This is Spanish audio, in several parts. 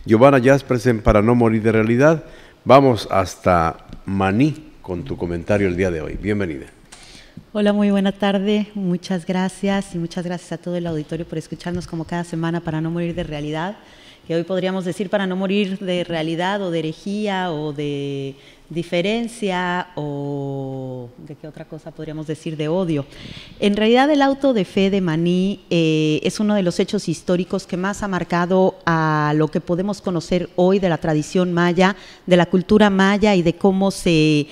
Giovanna Jaspersen para No Morir de Realidad. Vamos hasta Maní con tu comentario el día de hoy. Bienvenida. Hola, muy buena tarde. Muchas gracias y muchas gracias a todo el auditorio por escucharnos como cada semana para No Morir de Realidad. Que hoy podríamos decir para no morir de realidad o de herejía o de diferencia o de qué otra cosa podríamos decir, de odio. En realidad el auto de fe de Maní es uno de los hechos históricos que más ha marcado a lo que podemos conocer hoy de la tradición maya, de la cultura maya y de cómo se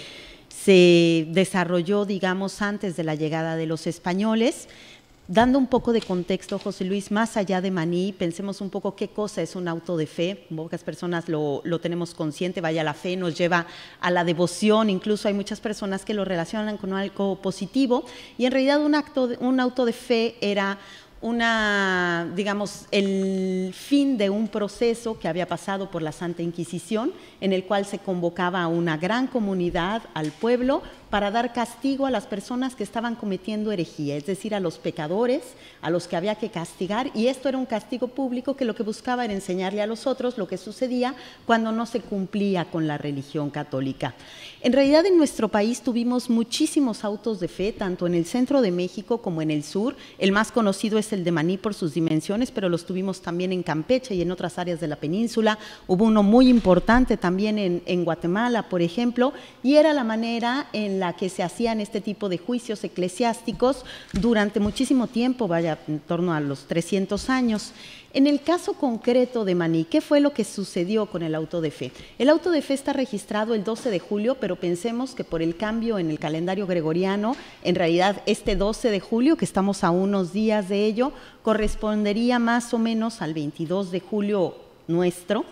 desarrolló, digamos, antes de la llegada de los españoles. Dando un poco de contexto, José Luis, más allá de Maní, pensemos un poco qué cosa es un auto de fe. Pocas personas lo tenemos consciente, vaya, la fe nos lleva a la devoción, incluso hay muchas personas que lo relacionan con algo positivo, y en realidad un auto de fe era digamos, el fin de un proceso que había pasado por la Santa Inquisición, en el cual se convocaba a una gran comunidad, al pueblo, para dar castigo a las personas que estaban cometiendo herejía, es decir, a los pecadores, a los que había que castigar, y esto era un castigo público que lo que buscaba era enseñarle a los otros lo que sucedía cuando no se cumplía con la religión católica. En realidad en nuestro país tuvimos muchísimos autos de fe, tanto en el centro de México como en el sur. El más conocido es el de Maní por sus dimensiones, pero los tuvimos también en Campeche y en otras áreas de la península. Hubo uno muy importante también en Guatemala, por ejemplo, y era la manera en la que se hacían este tipo de juicios eclesiásticos durante muchísimo tiempo, vaya, en torno a los 300 años. En el caso concreto de Maní, ¿qué fue lo que sucedió con el auto de fe? El auto de fe está registrado el 12 de julio, pero pensemos que por el cambio en el calendario gregoriano, en realidad este 12 de julio, que estamos a unos días de ello, correspondería más o menos al 22 de julio nuestro.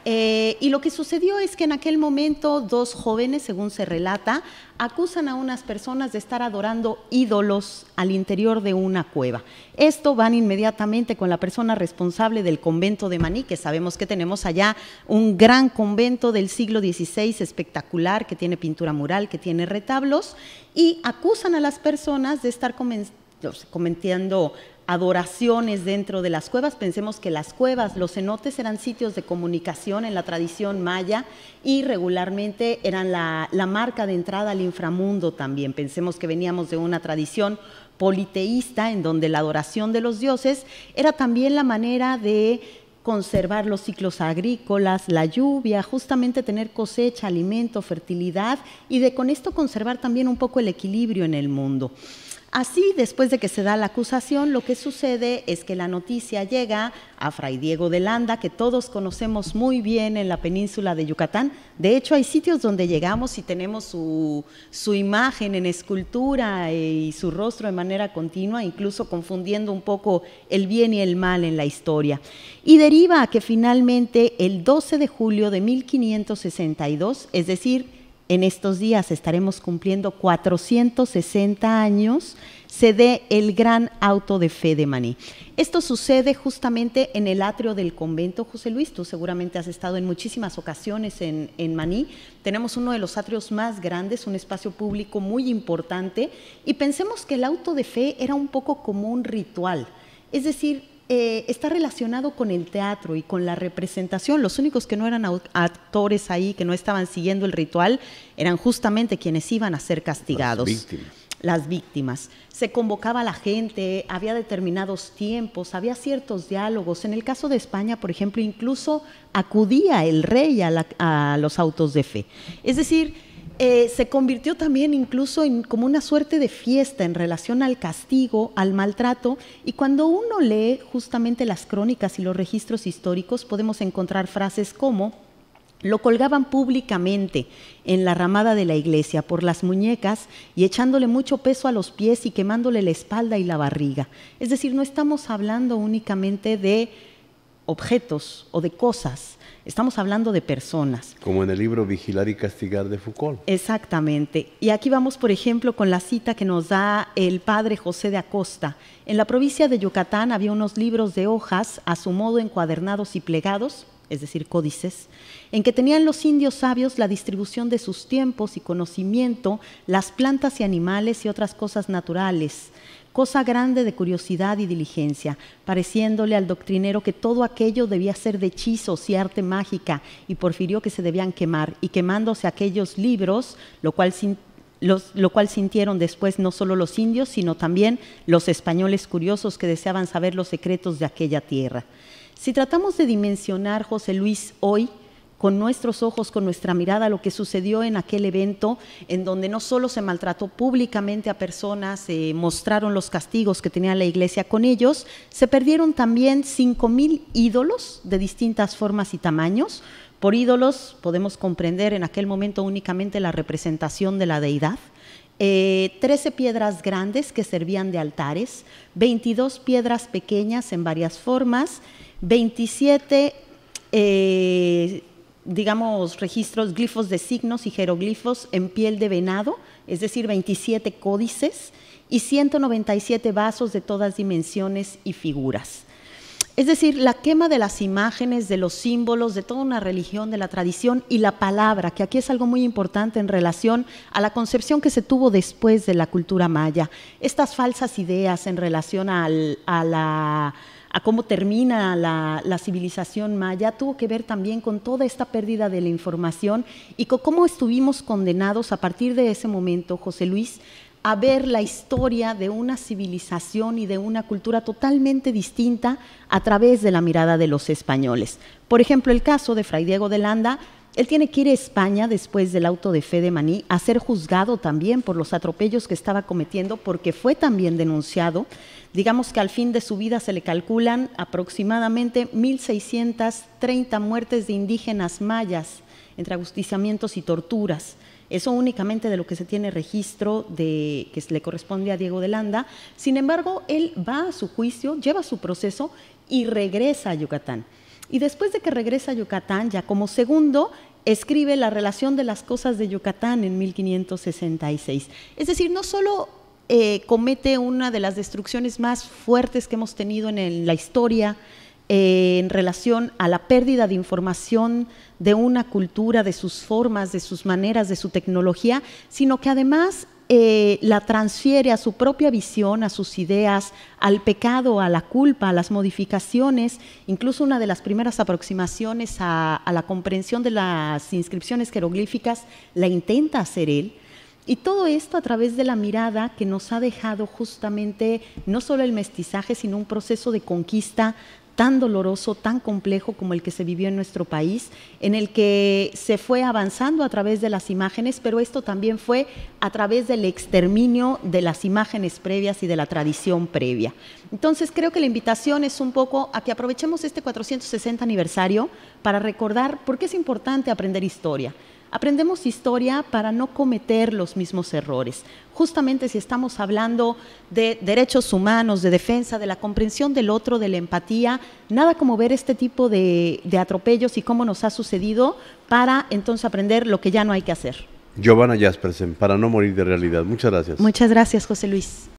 Y lo que sucedió es que en aquel momento dos jóvenes, según se relata, acusan a unas personas de estar adorando ídolos al interior de una cueva. Esto van inmediatamente con la persona responsable del convento de Maní, que sabemos que tenemos allá un gran convento del siglo XVI espectacular, que tiene pintura mural, que tiene retablos, y acusan a las personas de estar cometiendo adoraciones dentro de las cuevas. Pensemos que las cuevas, los cenotes, eran sitios de comunicación en la tradición maya y regularmente eran la marca de entrada al inframundo también. Pensemos que veníamos de una tradición politeísta en donde la adoración de los dioses era también la manera de conservar los ciclos agrícolas, la lluvia, justamente tener cosecha, alimento, fertilidad y de con esto conservar también un poco el equilibrio en el mundo. Así, después de que se da la acusación, lo que sucede es que la noticia llega a Fray Diego de Landa, que todos conocemos muy bien en la península de Yucatán. De hecho, hay sitios donde llegamos y tenemos su imagen en escultura y su rostro de manera continua, incluso confundiendo un poco el bien y el mal en la historia. Y deriva a que finalmente el 12 de julio de 1562, es decir, en estos días estaremos cumpliendo 460 años, se dé el gran auto de fe de Maní. Esto sucede justamente en el atrio del convento. José Luis, tú seguramente has estado en muchísimas ocasiones en Maní. Tenemos uno de los atrios más grandes, un espacio público muy importante, y pensemos que el auto de fe era un poco como un ritual, es decir, está relacionado con el teatro y con la representación. Los únicos que no eran actores ahí, que no estaban siguiendo el ritual, eran justamente quienes iban a ser castigados. Las víctimas. Se convocaba a la gente, había determinados tiempos, había ciertos diálogos. En el caso de España, por ejemplo, incluso acudía el rey a los autos de fe. Es decir, se convirtió también incluso en como una suerte de fiesta en relación al castigo, al maltrato, y cuando uno lee justamente las crónicas y los registros históricos podemos encontrar frases como: lo colgaban públicamente en la ramada de la iglesia por las muñecas y echándole mucho peso a los pies y quemándole la espalda y la barriga. Es decir, no estamos hablando únicamente de objetos o de cosas, estamos hablando de personas. Como en el libro Vigilar y Castigar de Foucault. Exactamente. Y aquí vamos, por ejemplo, con la cita que nos da el padre José de Acosta. En la provincia de Yucatán había unos libros de hojas, a su modo encuadernados y plegados, es decir, códices, en que tenían los indios sabios la distribución de sus tiempos y conocimiento, las plantas y animales y otras cosas naturales. cosa grande de curiosidad y diligencia, pareciéndole al doctrinero que todo aquello debía ser de hechizos y arte mágica, y porfirió que se debían quemar, y quemándose aquellos libros, lo cual sintieron después no solo los indios, sino también los españoles curiosos que deseaban saber los secretos de aquella tierra. Si tratamos de dimensionar, José Luis, hoy, con nuestros ojos, con nuestra mirada, lo que sucedió en aquel evento, en donde no solo se maltrató públicamente a personas, se mostraron los castigos que tenía la Iglesia con ellos, se perdieron también 5,000 ídolos de distintas formas y tamaños. Por ídolos podemos comprender en aquel momento únicamente la representación de la deidad. 13 piedras grandes que servían de altares, 22 piedras pequeñas en varias formas, 27 digamos, registros, glifos de signos y jeroglifos en piel de venado, es decir, 27 códices y 197 vasos de todas dimensiones y figuras. Es decir, la quema de las imágenes, de los símbolos, de toda una religión, de la tradición y la palabra, que aquí es algo muy importante en relación a la concepción que se tuvo después de la cultura maya. Estas falsas ideas en relación a cómo termina la civilización maya tuvo que ver también con toda esta pérdida de la información y con cómo estuvimos condenados a partir de ese momento, José Luis, a ver la historia de una civilización y de una cultura totalmente distinta a través de la mirada de los españoles. Por ejemplo, el caso de Fray Diego de Landa, él tiene que ir a España después del auto de fe de Maní a ser juzgado también por los atropellos que estaba cometiendo, porque fue también denunciado. Digamos que al fin de su vida se le calculan aproximadamente 1,630 muertes de indígenas mayas entre ajusticiamientos y torturas. Eso únicamente de lo que se tiene registro de que le corresponde a Diego de Landa. Sin embargo, él va a su juicio, lleva su proceso y regresa a Yucatán. Y después de que regresa a Yucatán, ya como segundo, escribe La relación de las cosas de Yucatán en 1566. Es decir, no solo comete una de las destrucciones más fuertes que hemos tenido en la historia en relación a la pérdida de información de una cultura, de sus formas, de sus maneras, de su tecnología, sino que además la transfiere a su propia visión, a sus ideas, al pecado, a la culpa, a las modificaciones. Incluso una de las primeras aproximaciones a la comprensión de las inscripciones jeroglíficas la intenta hacer él. Y todo esto a través de la mirada que nos ha dejado justamente no solo el mestizaje, sino un proceso de conquista tan doloroso, tan complejo como el que se vivió en nuestro país, en el que se fue avanzando a través de las imágenes, pero esto también fue a través del exterminio de las imágenes previas y de la tradición previa. Entonces creo que la invitación es un poco a que aprovechemos este 460 aniversario para recordar por qué es importante aprender historia. Aprendemos historia para no cometer los mismos errores. Justamente si estamos hablando de derechos humanos, de defensa, de la comprensión del otro, de la empatía, nada como ver este tipo de atropellos y cómo nos ha sucedido para entonces aprender lo que ya no hay que hacer. Giovanna Jaspersen, para no morir de realidad. Muchas gracias. Muchas gracias, José Luis.